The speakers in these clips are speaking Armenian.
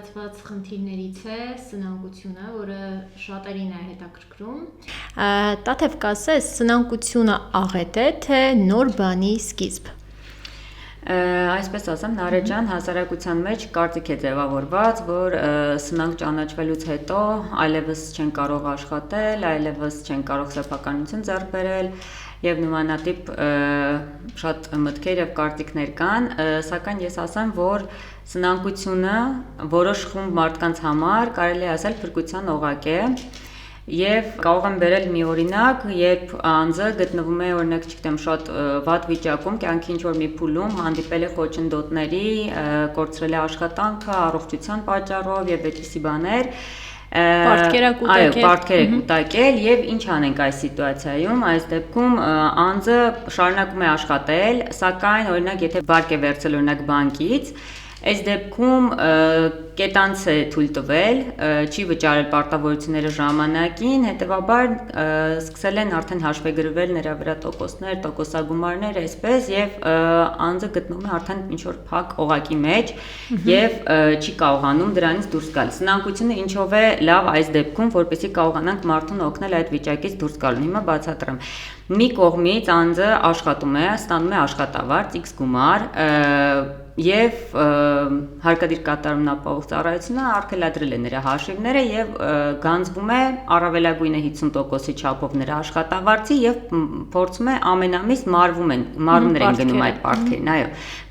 տարածված խնդիրներից է սնանկությունը, որը շատերին է հետաքրքրում։ Տաթև կասես, սնանկությունը աղետ է, թե նոր բանի սկիզբ։ Այսպես ասեմ, Նարեկ ջան, հասարակության մեջ կարծիք է ձևավորված, որ սնանկ ճանաչվելուց հետո այլևս չեն կարող աշխատել, այլևս չեն կարող սեփականություն ձեռք բերել եւ նմանատիպ շատ մտքեր եւ կարծիքներ կան, սակայն ես ասեմ, որ սնանկությունը որոշ խումբ մարդկանց համար կարելի է ասել փրկության օղակ է։ Եվ կարող եմ բերել մի օրինակ, երբ անձը գտնվում է օրինակ, չգիտեմ, շատ վատ վիճակում, կյանքի ինչ-որ մի փուլում հանդիպել է խոչընդոտների, կորցրել է աշխատանքը, առողջության պատճառով եւ այդպիսի բաներ, պարտքեր է կուտակել եւ ինչ անենք այս սիտուացիայում, այս դեպքում անձը շարունակում է աշխատել, սակայն օրինակ եթե վարկ է վերցել օրինակ բանկից, այս դեպքում կետանց է թույլ տվել, չի վճարել պարտավորությունները ժամանակին, հետևաբար սկսել են արդեն հաշվեգրվել նրա վրա տոկոսներ, տոկոսագումարներ, այսպես եւ անձը գտնվում է արդեն ինչ-որ փակ օղակի մեջ եւ չի կարողանում դրանից դուրս գալ։ Սնանկությունը ինչով է լավ այս դեպքում, որպեսզի կարողանանք մարդուն օգնել այդ վիճակից դուրս գալու։ Հիմա բացատրեմ։ Մի կողմից անձը աշխատում է, ստանում է աշխատավարձ, X գումար եւ հարկադիր կատարումն ապահով ծառայությունը արգելադրել է նրա հաշիվները եւ գանձվում է առավելագույնը 50%-ի չափով նրա աշխատավարձի եւ փորձում է ամեն ամիս մարումներ են գնում այդ պարտքերին, այո,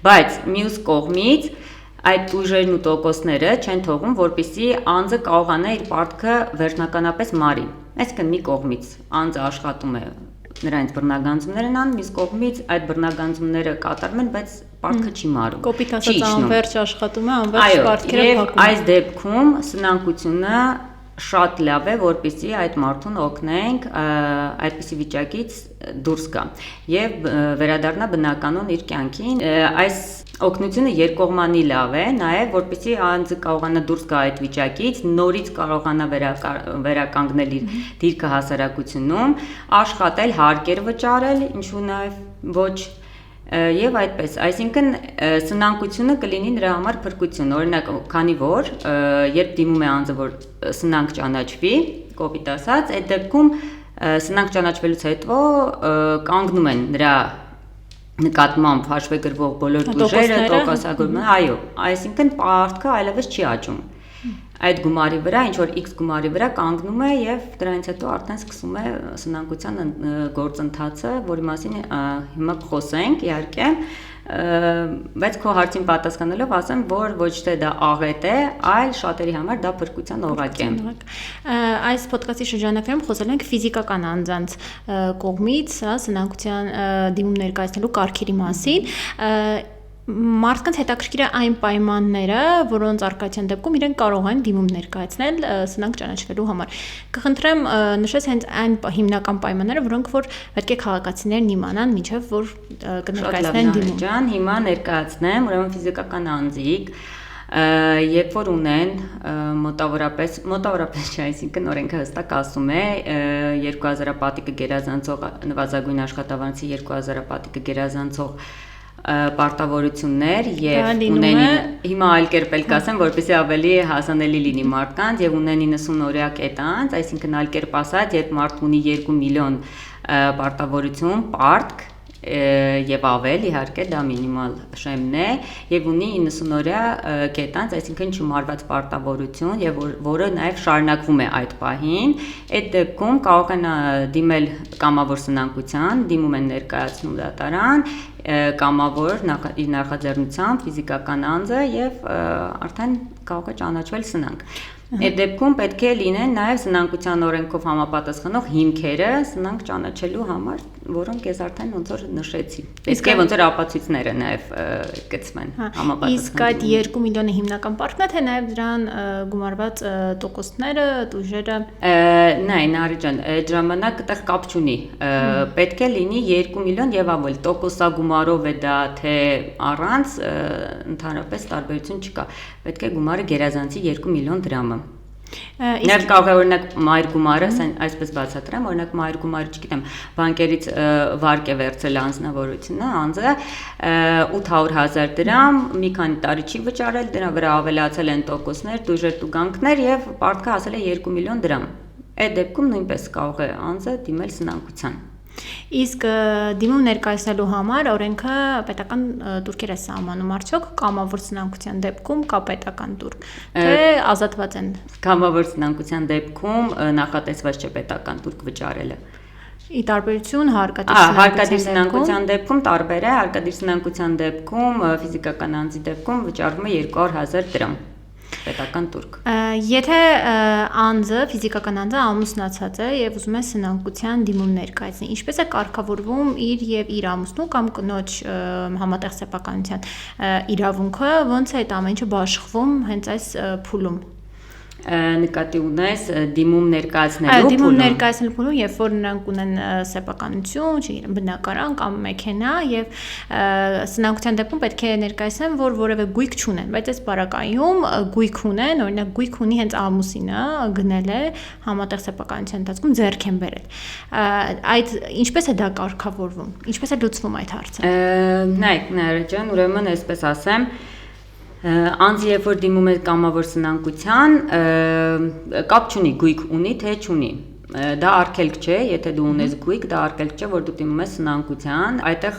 բայց մյուս կողմից այդ ուժերն ու տոկոսները չեն թողում, որպեսզի անձը կարողանա իր պարտքը վերջնականապես մարի։ Այսինքն մի կողմից անձը աշխատում է, նրանց բռնագանձումներ են անում, մյուս կողմից այդ բռնագանձումները կատարում են, բայց պարտքը չի մարում։ Կոպիտ ասած անվերջ աշխատում է, անվերջ պարտքերը փակում։ Այո, այս դեպքում սնանկությունը շատ լավ է, որպեսզի այդ մարդուն օգնենք այդպիսի վիճակից դուրս գա եւ վերադառնա բնականon իր կյանքին։ Այս օգնությունը երկկողմանի լավ է, նաեւ որպեսզի անձը կարողանա դուրս գա այդ վիճակից, նորից կարողանա վերականգնել իր դիրքը հասարակությունում, աշխատել, հարկեր վճարել, ինչու նաեւ ոչ եւ այդպես, այսինքն սնանկությունը կլինի նրա համար փրկություն, օրինակ, քանի որ երբ դիմում է անձը, որ սնանկ ճանաչվի, կոպիտ ասած, այդ դեպքում սնանկ ճանաչվելուց հետո կանգնում են նրա նկատմամբ հաշվեգրվող բոլոր ուժերը, տոկոսագումարը, այո, այսինքն պարտքը այլևս չի աճում։ Այդ գումարի վրա, ինչ որ X գումարի վրա կանգնում է եւ դրանից հետո արդեն սկսում է սնանկության գործընթացը, որի մասին հիմա կխոսենք, իհարկե, բայց քո հարցին պատասխանելով ասեմ, որ ոչ թե դա աղետ է, այլ շատերի համար դա փրկության օղակ է։ Այս ոդկասթի շրջանակներում խոսել ենք ֆիզիկական անձանց կողմից, սնանկության դիմում ներկայացնելու կարգերի մասին։ Մարդկանց հետաքրքիր է այն պայմանները, որոնց արկայության դեպքում իրենք կարող են դիմում ներկայացնել սնանկ ճանաչվելու համար։ Կխնդրեմ նշես հենց այն հիմնական պայմանները, որոնք որ պետք է քաղաքացիներն իմանան, մինչև որ կներկայացնեն դիմում։ Հիմա ներկայացնեմ, ուրեմն ֆիզիկական անձիկ, երբ որ ունեն մոտավորապես չէ, այսինքն օրենքը հստակ ասում է 2000 պատիկը գերազանցող նվազագույն աշխատավարձի 2000 պատիկը գերազանցող պարտավորություններ եւ ունեն հիմա այլ կերպ էլ կասեմ, որպեսզի ավելի հասանելի լինի մարդկանց եւ ունեն 90 օրյա կետանց, այսինքն այլ կերպ ասած, երբ մարդ ունի 2 միլիոն պարտավորություն, պարտք եւ ավել, իհարկե դա մինիմալ շեմն է եւ ունի 90 օրյա կետանց, այսինքն չմարված պարտավորություն եւ որը նաեւ շարունակվում է այդ պահին, այդ դեպքում կարող են դիմել կամավոր սնանկության, դիմում են ներկայացնում դատարան, կամավոր իր նախաձեռնությամբ ֆիզիկական անձը եւ արդեն կարող է ճանաչվել սնանկ։ Այդ դեպքում պետք է լինեն նաև սնանկության օրենքով համապատասխանող հիմքերը սնանկ ճանաչելու համար, որոնք ես արդեն ոնց որ նշեցի։ Պետք է ոնց որ ապացույցները նաև գծվեն համապատասխան։ Իսկ այդ 2 միլիոնը հիմնական պարտքն է, թե նաև դրան գումարված տոկոսները, տուժերը։ Նարի ջան, այդ ժամանակ այդտեղ կապ չունի։ Պետք է լինի 2 միլիոն եւ ավելի, տոկոսագումարով է դա, թե առանց, ընդհանրապես տարբերություն չկա։ Պետք է գումարը գերազանցի 2 միլիոն դրամը։ Նաև կարող է օրինակ մայր գումարը, այսպես բացատրեմ, օրինակ մայր գումարը, չգիտեմ, բանկերից վարկ է վերցրել անձնավորությունը, անձը 800,000 դրամ, մի քանի տարի չի վճարել, դրա վրա ավելացել են տոկոսներ, տույժեր, տուգանքներ եւ պարտքը հասել է 2 միլիոն դրամ։ Այդ դեպքում նույնպես կարող է անձը դիմել սնանկության։ Իսկ դիմում ներկայացնելու համար օրենքը պետական տուրքեր է սահմանում, արդյոք կամավոր սնանկության դեպքում կա պետական տուրք, թե ազատված են։ Կամավոր սնանկության դեպքում նախատեսված չէ պետական տուրք վճարելը։ Ի տարբերություն հարկադիր սնանկության դեպքում տարբեր է, հարկադիր սնանկության դեպքում ֆիզիկական անձի դեպքում վճարվում է 200,000 դրամ պետական տուրք։ Եթե անձը, ֆիզիկական անձը ամուսնացած է եւ ուզում է սնանկության դիմում ներկայացնի, ինչպես է կարգավորվում իր ամուսնու կամ կնոջ համատեղ սեփականության իրավունքը, ոնց է այդ ամեն ինչը բաշխվում հենց այս փուլում։ Նկատի ունես դիմում ներկայացնելու փուլում։ Դիմում ներկայացնելու փուլում, երբ որ նրանք ունեն սեփականություն, չգիտեմ, բնակարան կամ մեքենա եւ սնանկության դեպքում պետք է ներկայացնեն, որ որևէ գույք չունեն, բայց այս բարակայում գույք ունեն, օրինակ գույք ունի հենց ամուսինը, գնել է համատեղ սեփականության ընթացքում ձեռք են բերել։ Այդ ինչպես է դա կարգավորվում։ Ինչպես է լուծվում այդ հարցը։ Նայեք, Նարեկ ջան, ուրեմն այսպես ասեմ, անձը երբ որ դիմում է կամավոր սնանկության, կապ չունի գույք ունի թե չունի։ Դա արգելք չէ, եթե դու ունես գույք, դա արգելք չէ, որ դու դիմում ես սնանկության, այդտեղ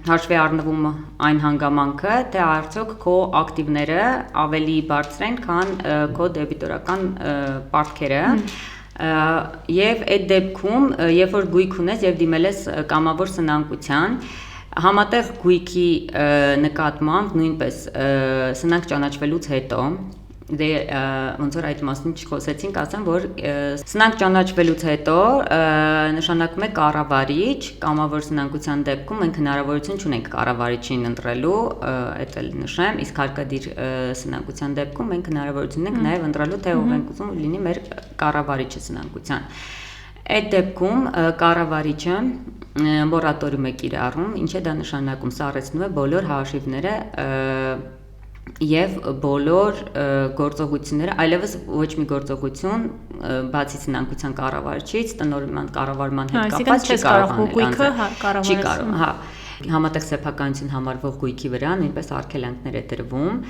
հաշվի առնվում այն հանգամանքը, թե արդյոք քո ակտիվները ավելի բարձր են, քան քո դեբիտորական պարտքերը։ Եվ այդ դեպքում, երբ որ գույք ունես եւ դիմել ես կամավոր սնանկության, համատեղ գույքի նկատմամբ նույնպես սնանկ ճանաչվելուց հետո դե ոնց որ այդ մասին չխոսեցինք, ասեմ, որ սնանկ ճանաչվելուց հետո նշանակում է կառավարիչ, կամավոր սնանկության դեպքում մենք հնարավորություն չունենք կառավարիչին ընտրելու, այդ էլ նշեմ, իսկ հարկադիր սնանկության դեպքում մենք հնարավորություն ունենք նաև ընտրելու, թե ով ենք ուզում լինի մեր կառավարիչը սնանկության։ Այդ դեպքում կառավարիչը մորատորիում է կիրառում, ինչ է դա նշանակում, սառեցնում է բոլոր հաշիվները եւ բոլոր գործողությունները, այլևս ոչ մի գործողություն բացի սնանկության կառավարչից, տնօրինման կառավարման հետ կապված չի կարող, հա, համատեղ սեփականություն համարվող գույքի վրա նույնպես արգելանքներ է դրվում,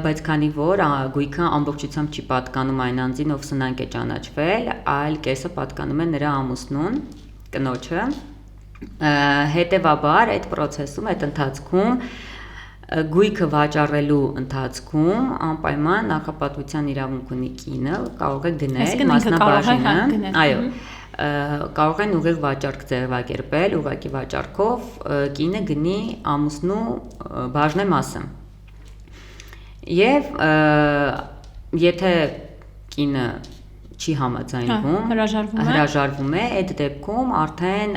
բայց քանի որ գույքը ամբողջությամբ չի պատկանում այն անձին, ով սնանկ է ճանաչվել, այլ կեսը պատկանում է նրա ամուսնուն, կնոջը, հետևաբար այդ process-ում, այդ ընթացքում գույքը վաճառելու ընթացքում անպայման նախապատվության իրավունք ունի կինը, կարող է գնել մասնաբաժինը, այո, կարող են ուղիղ վաճառք ձևակերպել, ուղղակի վաճառքով կինը գնի ամուսնու բաժնե մասը։ Եվ եթե կինը չի համաձայնվում, հրաժարվում է, այդ դեպքում արդեն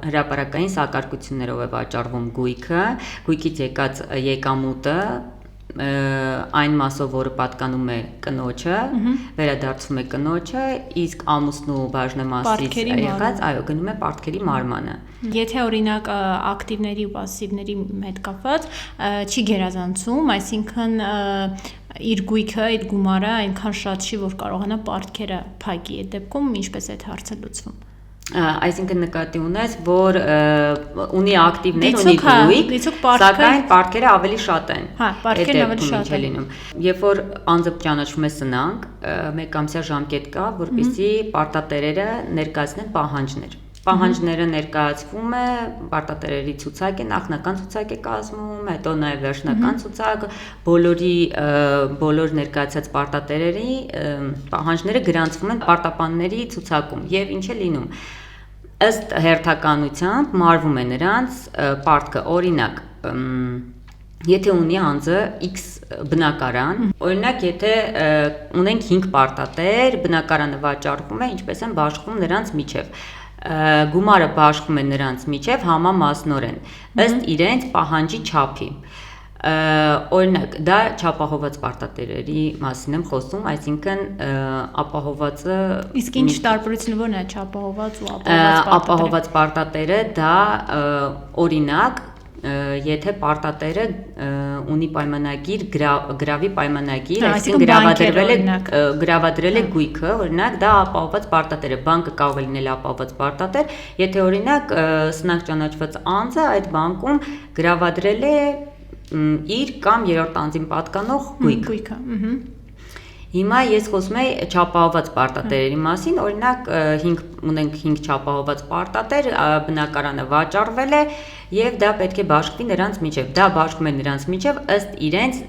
հրապարակային սակարկություններով է վաճառվում գույքը, գույքից եկած եկամուտը այն մասով, որը պատկանում է կնոջը, վերադարձվում է կնոջը, իսկ ամուսնու բաժնեմասից եղած, այո, գնում է պարտքերի մարմանը։ Եթե օրինակ ակտիվների ու պասիվների հետ կապված չի գերազանցում, այսինքն իր գույքը, այդ գումարը այնքան շատ չի, որ կարողանա պարտքերը փակի, այդ դեպքում ինչպես է այդ հարցը լուծվում։ Այսինքն նկատի ունես, որ ունի ակտիվներ, ունի գույք, սակայն պարտքերը ավելի շատ են։ Հա, պարտքերն ավելի շատ են լինում։ Երբ որ անձը ճանաչվում է սնանկ, մեկամսյա ժամկետ կա, որպեսզի պարտատերերը ներկայացնեն պահանջներ։ Պահանջները ներկայացվում է, պարտատերերի ցուցակ է, նախնական ցուցակ է կազմում, հետո նաև վերջնական ցուցակ, բոլոր ներկայացած պարտատերերի պահանջները գրանցվում են պարտապանների ցուցակում եւ ինչ է լինում։ Ըստ հերթականությամբ մարվում է նրանց պարտքը, օրինակ, եթե ունի անձը X բնակարան, օրինակ եթե ունենք 5 պարտատեր, բնակարանը վաճառվում է, ինչպես են բաշխվում նրանց միջև։ Գումարը բաշխվում է նրանց միջև համամասնորեն, ըստ իրենց պահանջի չափի։ Օրինակ, դա չափահոված պարտատերերի մասին եմ խոսում, այսինքն ապահովածը։ Իսկ ինչ տարբերությունը ո՞րն է չափահոված ու ապահոված պարտատերը։ Ապահոված պարտատերը դա օրինակ եթե պարտատերը ունի պայմանագիր, գրավի պայմանագիր, այսինքն գրավադրել է գույքը, օրինակ դա ապահովված պարտատեր է, բանկը կարող է լինել ապահովված պարտատեր, եթե օրինակ սնանկ ճանաչված անձը այդ բանկում գրավադրել է իր կամ երրորդ անձին պատկանող գույքը։ Հիմա ես խոսում եմ չապահովված պարտատերերի մասին, օրինակ ունենք 5 չապահովված պարտատեր, բնակարանը վաճառվել է եւ դա պետք է բաշխվի նրանց միջև։ Դա բաշխվում է նրանց միջև ըստ իրենց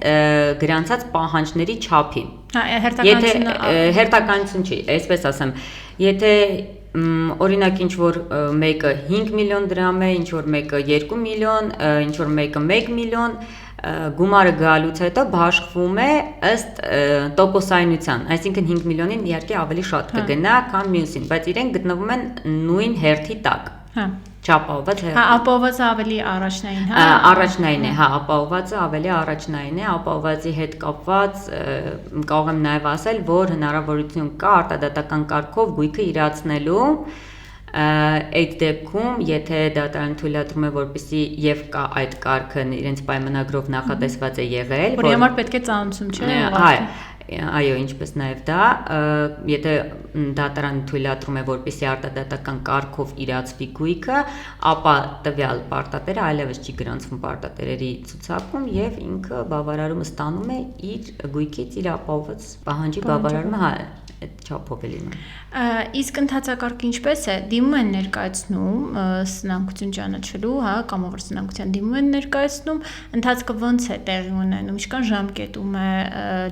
գրանցած պահանջների չափին։ Հերթականություն չի, այսպես ասեմ, եթե օրինակ ինչ որ մեկը 5 միլիոն դրամ է, ինչ որ մեկը 2 միլիոն, ինչ որ մեկը 1 միլիոն, գումարը գալուց հետո բաշխվում է ըստ տոկոսայնության, այսինքն 5 միլիոնին իհարկե ավելի շատ կգնա, քան մյուսին, բայց իրենք գտնվում են նույն հերթի տակ։ Չապահովված է։ Ապահովվածը ավելի առաջնային, Առաջնային է, ապահովվածը ավելի առաջնային է, ապահովվածի հետ կապված կարող եմ նաև ասել, որ հնարավորություն կա արտադատական կարգով գույքը իրացնելու այդ դեպքում, եթե դատարանը թույլատրում է, որպեսզի եւ կա այդ կարգը իրենց պայմանագրով նախատեսված է եղել, որի համար պետք է ծանոթություն, չէ՞։ Այո, ինչպես նաև դա, եթե դատարանը թույլատրում է, որպեսզի արտադատական կարգով իրացվի գույքը, ապա տվյալ պարտատերը այլևս չի գրանցվում պարտատերերի ցուցակում եւ ինքը բավարարումը ստանում է իր գույքից, իր ապահովված պահանջի բավարարումը, այդ չափով է լինում։ Իսկ ընթացակարգը ինչպես է, դիմում են ներկայացնում սնանկություն ճանաչելու, կամավոր սնանկության դիմում են ներկայացնում, ընթացքը ոնց է տեղի ունենում, ինչքան ժամկետում է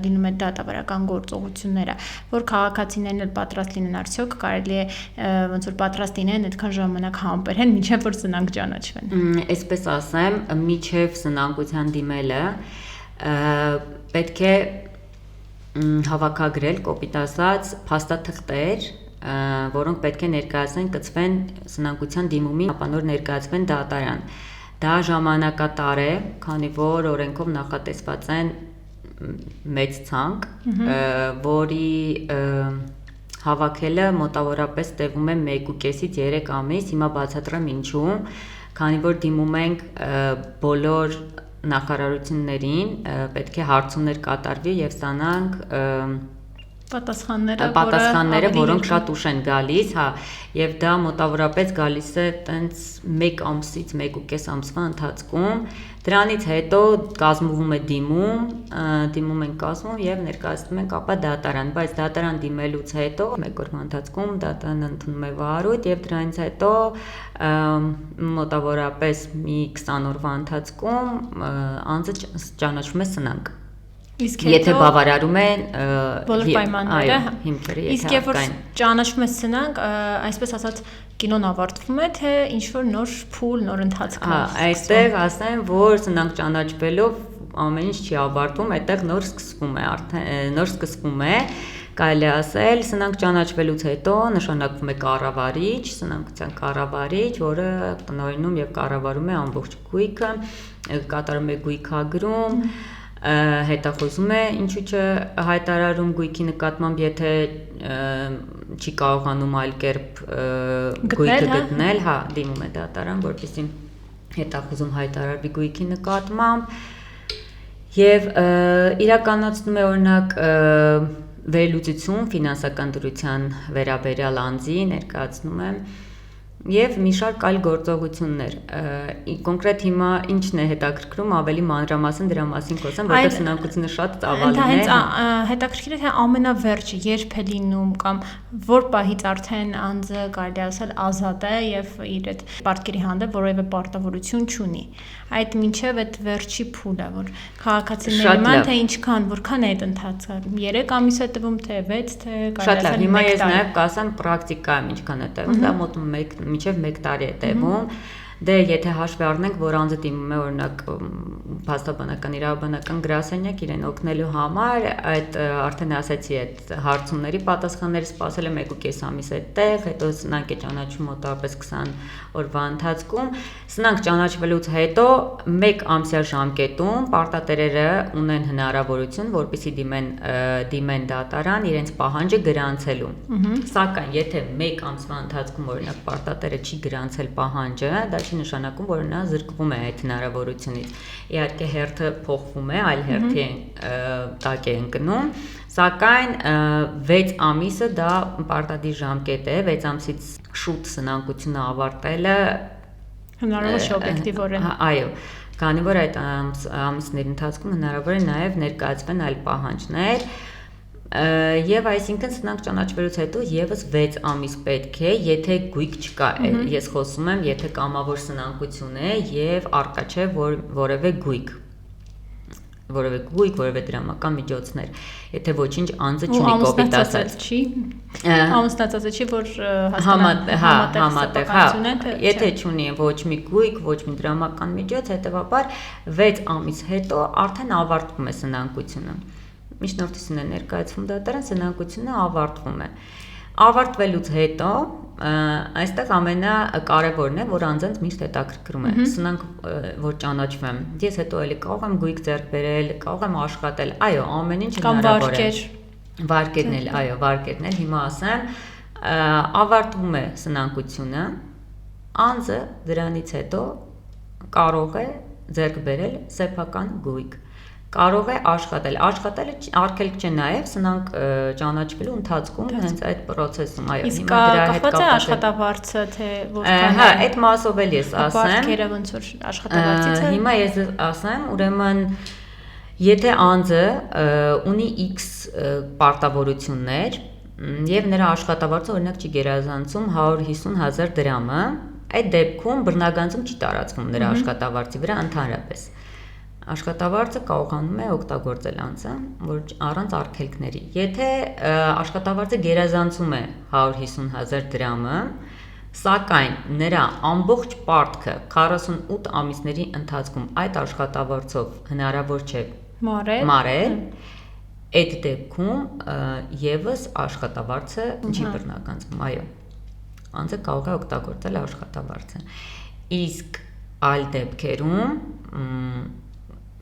լինում է դատավարական գործողությունները, որ քաղաքացիներն էլ պատրաստ լինեն, արդյոք կարելի է ոնց որ պատրաստ լինեն այդքան ժամանակ համբերեն, մինչև որ սնանկ ճանաչվեն։ Այսպես ասեմ, մինչև սնանկության դիմելը պետք է հավաքագրել, կոպիտ ասած, փաստաթղթեր, որոնք պետք է ներկայացնեն, կցվեն սնանկության դիմումին, ապա նոր ներկայացվեն դատարան։ Դա ժամանակատար է, քանի որ օրենքով նախատեսված են մեծ ցանկ, որի հավաքելը մոտավորապես տևում է 1.5-ից 3 ամիս, հիմա բացատրեմ ինչու, քանի որ դիմում ենք բոլոր նախարարություններին, պետք է հարցումներ կատարվի եւ ստանանք պատասխանները, որոնք շատ ուշ են գալիս, եւ դա մոտավորապես գալիս է տենց 1 ամսից 1.5 ամսվա ընթացքում։ Դրանից հետո կազմվում է դիմում են կազմում եւ ներկայացնում ենք ապա դատարան, բայց դատարան դիմելուց հետո 1 օրվա ընթացքում դատարանը ընդունում է վարույթ եւ դրանից հետո մոտավորապես մի 20 օրվա ընթացքում անձը ճանաչվում է սնանկ։ Եթե բավարարում են բոլոր պայմանները, հիմքերը, իսկ երբ որ ճանաչվում է սնանկ, այսպես ասած կինոն ավարտվում է, թե ինչ որ նոր փուլ, նոր ընթացք։ Այստեղ ասեմ, որ սնանկ ճանաչվելով ամեն ինչ չի ավարտվում, այդտեղ նոր սկսվում է, կարելի ասել, սնանկ ճանաչվելուց հետո նշանակվում է կառավարիչ, սնանկության կառավարիչ, որը տնօրինում եւ կառավարում է ամբողջ գույքը, կատարում է գույքագրում, հետախուզում է, ինչու՞ չհայտարարում գույքի նկատմամբ, եթե չի կարողանում այլ կերպ գույքը գտնել, դիմում է դատարան, որպեսզի հետախուզում հայտարարվի գույքի նկատմամբ եւ իրականացնում է օրինակ վերլուծություն ֆինանսական դրության վերաբերյալ անձի ներկայացնում է եւ մի շարք այլ գործողություններ։ Կոնկրետ հիմա ինչն է հետաքրքրում, ավելի մանրամասն դրա մասին խոսեմ, որտեղ սնանկությունը շատ ծավալին է։ Հենց հետաքրքիր է, թե ամենավերջը երբ է լինում կամ որ պահից արդեն անձը կարելի ասել ազատ է եւ իր այդ պարտքերի հանդեպ որևէ պարտավորություն չունի։ Այդ մինչև այդ վերջի փուլը, որ քաղաքացիների ման թե ինչքան, որքան է այդ ընթացքը, 3 ամիս է տվում, թե 6, թե կարելի ասել 1 տարի։ Հիմա ես նաեւ կասեմ պրակտիկայում ինչքան է տևում, դա մոտ մինչև 1 տարի է տևում։ Դե եթե հաշվի առնենք, որ անձը դիմում է օրինակ փաստաբանական իրավաբանական գրասենյակ իրեն օգնելու համար, այդ արդեն ասացի այդ հարցումների պատասխանները սպասել եմ 1.5 ամիս այդտեղ, հետո սնանկ է ճանաչում մոտավորապես 20 օրվա ընթացքում, սնանկ ճանաչվելուց հետո 1 ամսյա ժամկետում պարտատերերը ունեն հնարավորություն, որպեսզի դիմեն դատարան իրենց պահանջը գրանցելու։ Սակայն եթե 1 ամսվա ընթացքում օրինակ պարտատերը չի գրանցել պահանջը, դա չի նշանակում, որ նա զրկվում է այդ հնարավորությունից։ Իհարկե հերթը փոխվում է, այլ հերթի տակ է ընկնում, սակայն 6 ամիսը դա պարտադիր ժամկետ է, 6 ամսից շուտ սնանկությունը ավարտելը հնարավոր չէ օբյեկտիվորեն։ Այո, քանի որ այդ ամիսների ընթացքում հնարավոր է նաև ներկայացվեն այլ պահանջներ, եւ այսինքն սնանկ ճանաչվելուց հետո եւս 6 ամիս պետք է, եթե գույք չկա, ես խոսում եմ, եթե կամավոր սնանկություն է եւ արկա չէ որևէ գույք, որևէ դրամական միջոցներ, եթե ոչինչ անձը չունի կոպիտ ասած չի, ամուսնացած չի, որ համատեղ եթե չունի ոչ մի գույք, ոչ մի դրամական միջոց, հետեւաբար 6 ամիս հետո արդեն ավարտվում է սնանկությունը։ Միջնորդություն է ներկայացվում դատարան, սնանկությունը ավարտվում է։ Ավարտվելուց հետո այստեղ ամենակարևորն է, որ անձանց միշտ հետաքրքրում է, սնանկ որ ճանաչվեմ, ես հետո էլի կարող եմ գույք ձեռք բերել, կարող եմ աշխատել, այո, ամեն ինչ հնարավոր է։ Վարկերն էլ, այո, վարկերն էլ, հիմա ասեմ, ավարտվում է սնանկությունը, անձը դրանից հետո կարող է ձեռք բերել սեփական գույք, կարող է աշխատել, արգելք չէ նաև սնանկ ճանաչվելու ընթացքում հենց այդ process-ում, այո, հիմա դրա հետ կապված է աշխատավարձը, թե որքան է, այդ մասով էլ ես ասեմ, բարքերը ոնց որ աշխատավարձից է։ Հիմա ես ասեմ, ուրեմն եթե անձը ունի X պարտավորություններ եւ նրա աշխատավարձը օրինակ չի գերազանցում 150,000 դրամը, այդ դեպքում բռնագանձում չի տարածվում նրա աշխատավարձի վրա ընդհանրապես։ Աշխատավարձը կարողանում է օգտագործել անձը, որ առանց արգելքների։ Եթե աշխատավարձը գերազանցում է 150,000 դրամը, սակայն նրա ամբողջ պարտքը 48 ամիսների ընթացքում այդ աշխատավարձով հնարավոր չէ մարել, այդ դեպքում եւս աշխատավարձը չի բռնագանձվում, այո։ Անձը կարող է օգտագործել աշխատավարձը։ Իսկ այլ դեպքերում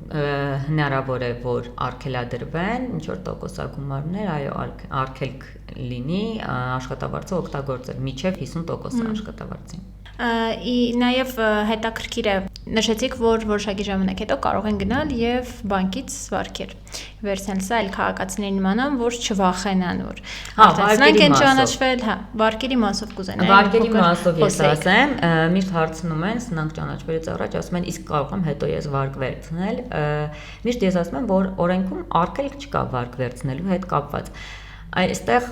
հնարավոր է, որ արգելադրվեն ինչ-որ տոկոսագումարներ, այո, արգելք լինի աշխատավարձը օգտագործել մինչև 50% աշխատավարձի։ Նաև հետաքրքիր է, նշեցիք, որ որոշակի ժամանակ հետո կարող են գնալ եւ բանկից վարկեր վերցնել, սա էլ քաղաքացիներին իմանան, որ չվախենան, որ սրանք են ճանաչվել, վարկերի մասով կուզենան։ Վարկերի մասով ես ասեմ, միշտ հարցնում են սնանկ ճանաչվելուց առաջ, ասում են, իսկ կարող եմ հետո ես վարկ վերցնել։ Միշտ ես ասում եմ, որ օրենքում արգելք չկա վարկ վերցնելու հետ կապված։ Այստեղ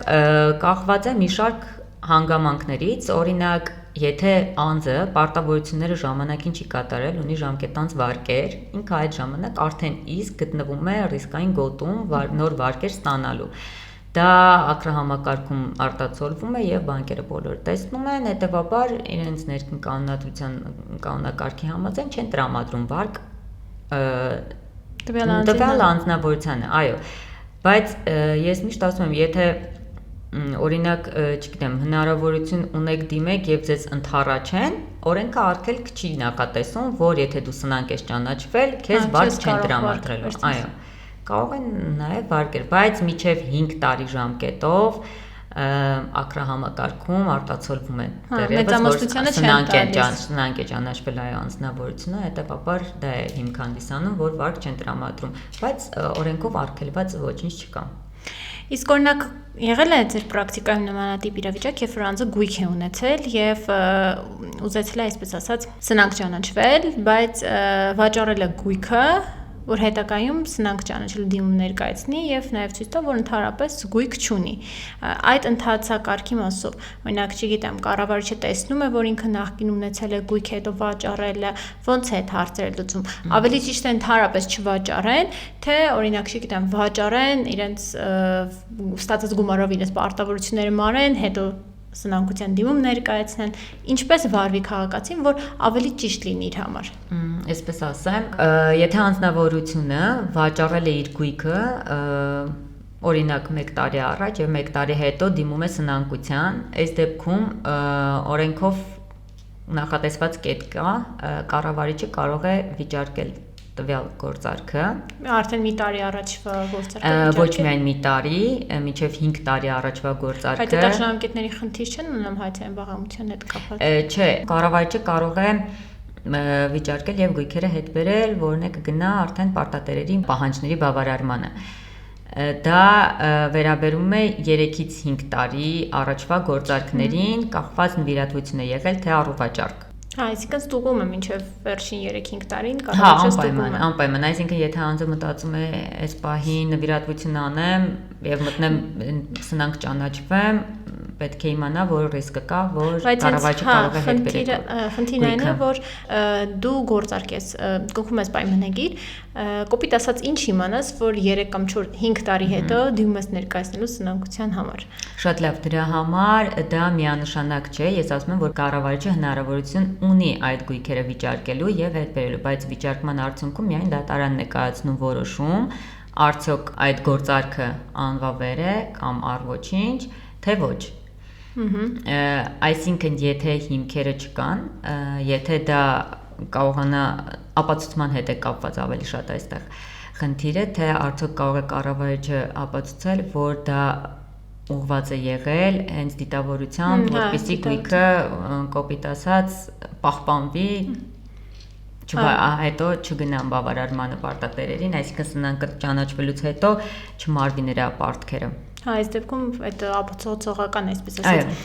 կախված է մի շարք հանգամանքներից, օրինակ, եթե անձը պարտավորությունները ժամանակին չի կատարել, ունի ժամկետանց վարկեր, ինքը այդ ժամանակ արդեն իսկ գտնվում է ռիսկային գոտում նոր վարկեր ստանալու։ Դա ակրահամակարգում արտացոլվում է եւ բանկերը բոլորը տեսնում են, հետեւաբար իրենց ներքին կանոնադրության կանոնակարգի համաձայն չեն տրամադրում վարկ տվյալ անձնավորությանը, այո, բայց ես միշտ ասում եմ, եթե օրինակ, չգիտեմ, հնարավորություն ունեք դիմեք եւ ձեզ ընդառաջեն, օրենքը արգելք չի նախատեսում, որ եթե դու սնանկ ես ճանաչվել, քեզ վարկ չեն տրամադրելու, այո։ Կարող են նաեւ վարկեր, բայց միջև 5 տարի ժամկետով ակրահամակարգում արտացոլվում է դեռևս սնանկ է ճանաչվել այո անձնավորությունը, հետեւաբար դա է հիմք հանդիսանում, որ վարկ չեն տրամադրում, բայց օրենքով արգելված ոչինչ չկա։ Իսկ օրինակ եղել է ձեր պրակտիկայում նմանատիպ իրավիճակ, երբ որ անձը գույք է ունեցել եւ ուզեցել է, այսպես ասած, սնանկ ճանաչվել, բայց վաճառել է գույքը, որ հետագայում սնանկ ճանաչելու դիմում ներկայացնի եւ նաեւ ցույց տա, որ ընդհանրապես գույք չունի։ Այդ ընթացակարգի մասով, օրինակ, չգիտեմ, կառավարիչը տեսնում է, որ ինքը նախկին ունեցել է գույք, հետո վաճառել է, ոնց է այդ հարցերը լուծում։ Ավելի ճիշտ է ընդհանրապես չվաճառեն, թե օրինակ, չգիտեմ, վաճառեն, իրենց ստացած գումարով իրենց պարտավորությունները մարեն, հետո սնանկության դիմում ներկայացնեն, ինչպես վարվի քաղաքացին, որ ավելի ճիշտ լինի իր համար։ Այսպես ասեմ, եթե անձնավորությունը վաճառել է իր գույքը, օրինակ 1 տարի առաջ եւ 1 տարի հետո դիմում է սնանկության, այս դեպքում օրենքով նախատեսված կետ կա, կառավարիչը կարող է վիճարկել տվյալ գործարքը արդեն մի տարի առաջվա գործարքը ոչ միայն մի տարի, մինչև 5 տարի առաջվա գործարքը։ Այդ դաշնամկետների խնդիր չեն ունենում հայցային բաղամության հետ կապված։ Չէ, կառավարիչը կարող է վիճարկել եւ գույքերը հետ բերել, որն է կգնա արդեն պարտատերերի պահանջների բավարարմանը։ Դա վերաբերում է 3-ից 5 տարի առաջվա գործարքներին, կախված նվիրատվություն է եղել թե առուվաճառք։ Այսինքն ստուգում է մինչև վերջին 3-5 տարին կարող է ստուգում է։ Անպայման, այսինքն եթե անձը մտածում է այս պահին նվիրատվություն անեմ եւ մտնեմ սնանկ ճանաչվեմ, պետք է իմանա, որ ռիսկը կա, որ կառավարիչը կարող է հետ բերել։ Խնդիրն այն է, որ դու գործարք ես, կնքում ես պայմանագիր, կոպիտ ասած ինչ իմանաս, որ 3 կամ 5 տարի հետո դիմում ես ներկայացնելու սնանկության համար։ Շատ լավ, դրա համար դա միանշանակ չէ, ես ասում եմ, որ կառավարիչը հնարավորություն ունի այդ գույքերը վիճարկելու եւ հետ բերելու, բայց վիճարկման արդյունքում միայն դատարանն է կայացնում որոշում, արդյոք այդ գործարքը անվավեր է կամ առ ոչինչ, թե ոչ։ Այսինքն եթե հիմքերը չկան, եթե դա կարողանա ապացուցման հետ է կապված ավելի շատ այստեղ խնդիրը, թե արդյոք կարող է կառավարիչը ապացուցել, որ դա ուղղված է եղել հենց դիտավորությամբ, որպեսզի գույքը կոպիտ ասած պահպանվի, հետո չգնան բավարարմանը պարտատերերին, այսինքն սնանկը ճանաչվելուց հետո չմարվի նրա պարտքերը։ Այս դեպքում այդ ապացուցողական այսպես ասած,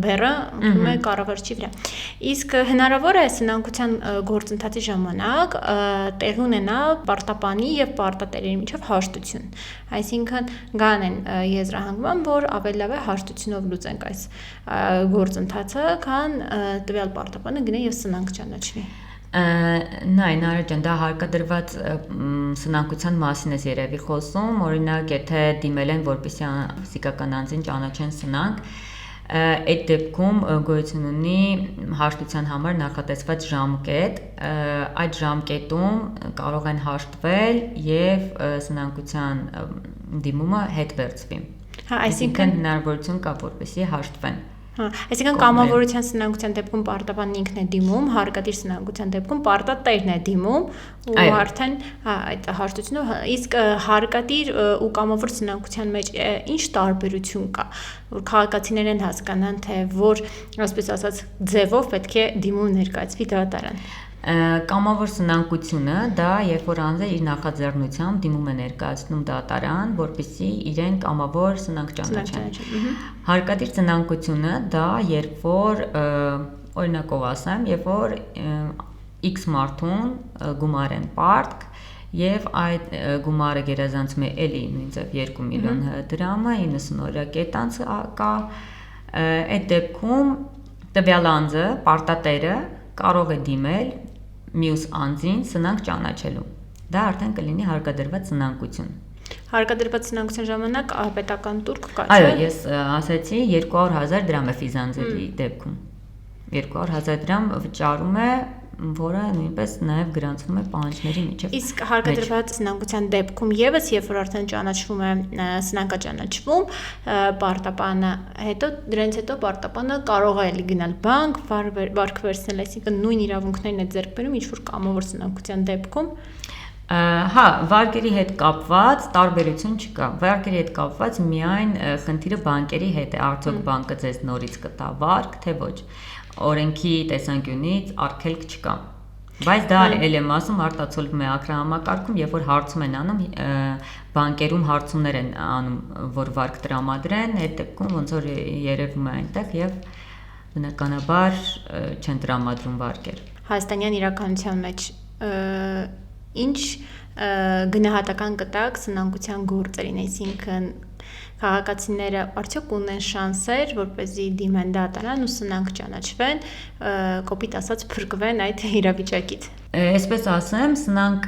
բեռը ընկնում է կառավարչի վրա։ Իսկ հնարավոր է սնանկության գործընթացի ժամանակ տեղի ունենա պարտապանի եւ պարտատերերի միջև հաշտություն։ Այսինքն գան են եզրահանգման, որ ավելի լավ է հաշտությունով լուծենք այս գործընթացը, քան տվյալ պարտապանը գնա եւ սնանկ ճանաչվի։ Նարեկ ջան, դա հարկադրված սնանկության մասին ես երևի խոսում, օրինակ եթե դիմել են, որպեսզի ֆիզիկական անձին ճանաչեն սնանկ, այդ դեպքում գոյություն ունի հաշտության համար նախատեսված ժամկետ, այդ ժամկետում կարող են հաշտվել եւ սնանկության դիմումը հետ վերցվի։ Այսինքն հնարավորություն կա, որպեսզի հաշտվեն։ Այսինքն կամավորության սնանկության դեպքում պարտապանն ինքն է դիմում, հարկադիր սնանկության դեպքում պարտատերն է դիմում ու արդեն այդ հաշտությունը, իսկ հարկադիր ու կամավոր սնանկության մեջ ինչ տարբերություն կա, որ քաղաքացիներն են հասկանան, թե որ, այսպես ասած, ձևով պետք է դիմում ներկայացվի դատարան։ Կամավոր սնանկությունը դա երբ որ անձը իր նախաձեռնությամբ դիմում է ներկայացնում դատարան, որպեսզի իրեն կամավոր սնանկ ճանաչեն։ Հարկադիր սնանկությունը դա երբ որ օրինակով ասեմ, երբ որ X մարդուն գումար են պարտք եւ այդ գումարը գերազանցում է էլի նույնիսկ 2 միլիոն դրամը 90 օրյա կետանց կա, այդ դեպքում տվյալ անձը, պարտատերը կարող է դիմել մյուս անձին սնանկ ճանաչելու։ Դա արդեն կլինի հարկադրված սնանկություն։ Հարկադրված սնանկության ժամանակ պետական տուրք կա, չէ՞։ Այո, ես ասացի 200,000 դրամ է ֆիզանձերի դեպքում։ 200,000 դրամ վճարում է, որը նույնպես նաև գրանցվում է պահանջների միջև։ Իսկ հարկադրված սնանկության դեպքում եւս երբ որ արդեն ճանաչվում է սնանկաճանաչվում, պարտապանը դրանից հետո պարտապանը կարող է գնալ բանկ, վարկ վերցնել, այսինքն նույն իրավունքներն է ձեռք բերում, ինչ որ կամավոր սնանկության դեպքում։ Հա, վարկերի հետ կապված տարբերություն չկա։ Վարկերի հետ կապված միայն խնդիրը բանկերի հետ է, արդյոք բանկը ձեզ նորից կտա վարկ, թե ոչ։ Օրենքի տեսանկյունից արգելք չկա։ Բայց դա էլ եմ ասում արտացոլվում է ակրահամակարգում, երբ որ հարցում են անում, բանկերում հարցումներ են անում, որ վարկ տրամադրեն, այդ դեպքում ոնց որ երևում է այնտեղ եւ բնականաբար չեն տրամադրում վարկեր։ Հայաստանյան իրականության մեջ ինչ գնահատական կտակ սնանկության գործերին, այսինքն քաղաքացիները արդյոք ունեն շանսեր, որպեսզի դիմեն դատարան ու սնանկ ճանաչվեն, կոպիտ ասած փրկվեն այդ իրավիճակից։ Այսպես ասեմ, սնանկ,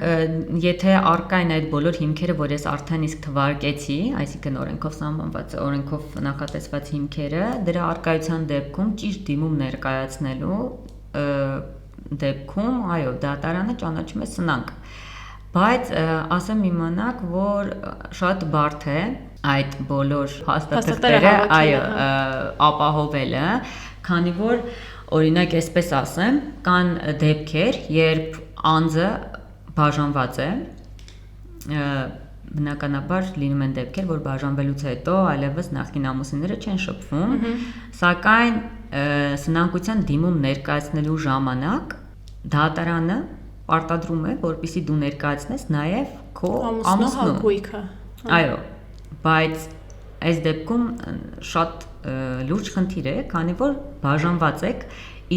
եթե առկա են այդ բոլոր հիմքերը, որ ես արդեն իսկ թվարկեցի, այսինքն օրենքով սահմանված, օրենքով նախատեսված հիմքերը, դրա առկայության դեպքում ճիշտ դիմում ներկայացնելու դեպքում, այո, դատարանը ճանաչում է սնանկ։ Բայց ասեմ իմանաք, որ շատ բարդ է այդ բոլոր փաստաթղթերը, այո, ապահովելը, քանի որ օրինակ այսպես ասեմ, կան դեպքեր, երբ անձը բաժանված է, բնականաբար լինում են դեպքեր, որ բաժանվելուց հետո այլևս նախկին ամուսինները չեն շփվում, սակայն սնանկության դիմում ներկայացնելու ժամանակ դատարանը պարտադրում է, որպեսզի դու ներկայացնես նաև քո ամուսնու հագույքը։ Այո, բայց այս դեպքում շատ լուրջ խնդիր է, քանի որ բաժանված եք,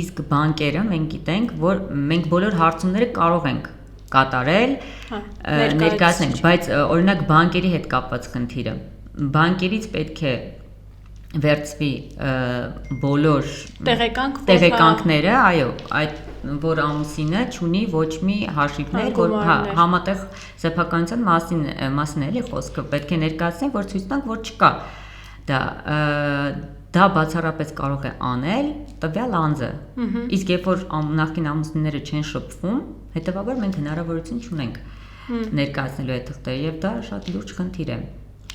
իսկ բանկերը մենք գիտենք, որ մենք բոլոր հարցումները կարող ենք կատարել, ներկայացնենք, բայց օրինակ բանկերի հետ կապված խնդիրը, բանկերից պետք է վերցվի բոլոր տեղեկանքները, այո, այդ որ ամուսինը չունի ոչ մի հաշիվներ, որ համատեղ սեփականության մասին էլի խոսքը, պետք է ներկայացնենք, որ ցույց տանք, որ չկա դա բացառապես կարող է անել տվյալ անձը, իսկ երբ որ նախկին ամուսինները չեն շփվում, հետևաբար մենք հնարավորություն չունենք ներկայացնելու այդ թղթերը եւ դա շատ լուրջ խնդիր է։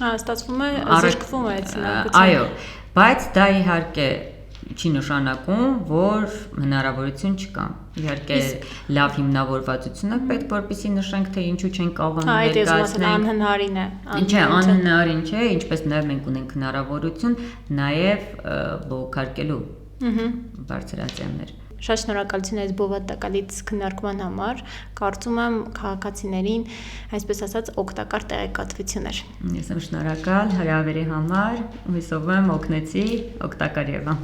Ստացվում է զրկվում է այդ հնարավորությունը։ Այո, բայց դա իհարկե չի նշանակում, որ հնարավորություն չկա։ Իհարկե լավ հիմնավորվածություն է պետք, որպեսզի նշենք, թե ինչու չեն կարողանում ներկայացնել։ Անհնարին է։ Չէ, անհնարին չէ, ինչպես նաև մենք ունենք հնարավորություն նաև բողոքարկելու բարձրացիաներ։ Շատ շնորհակալություն այս բովանդակալից քննարկման համար։ Կարծում եմ քաղաքացիներին, այսպես ասած, օգտակար տեղեկատվություններ։ Ես եմ շնորհակալ հրավերի համար, հույսով եմ օգնեցի, օգտակար եղա։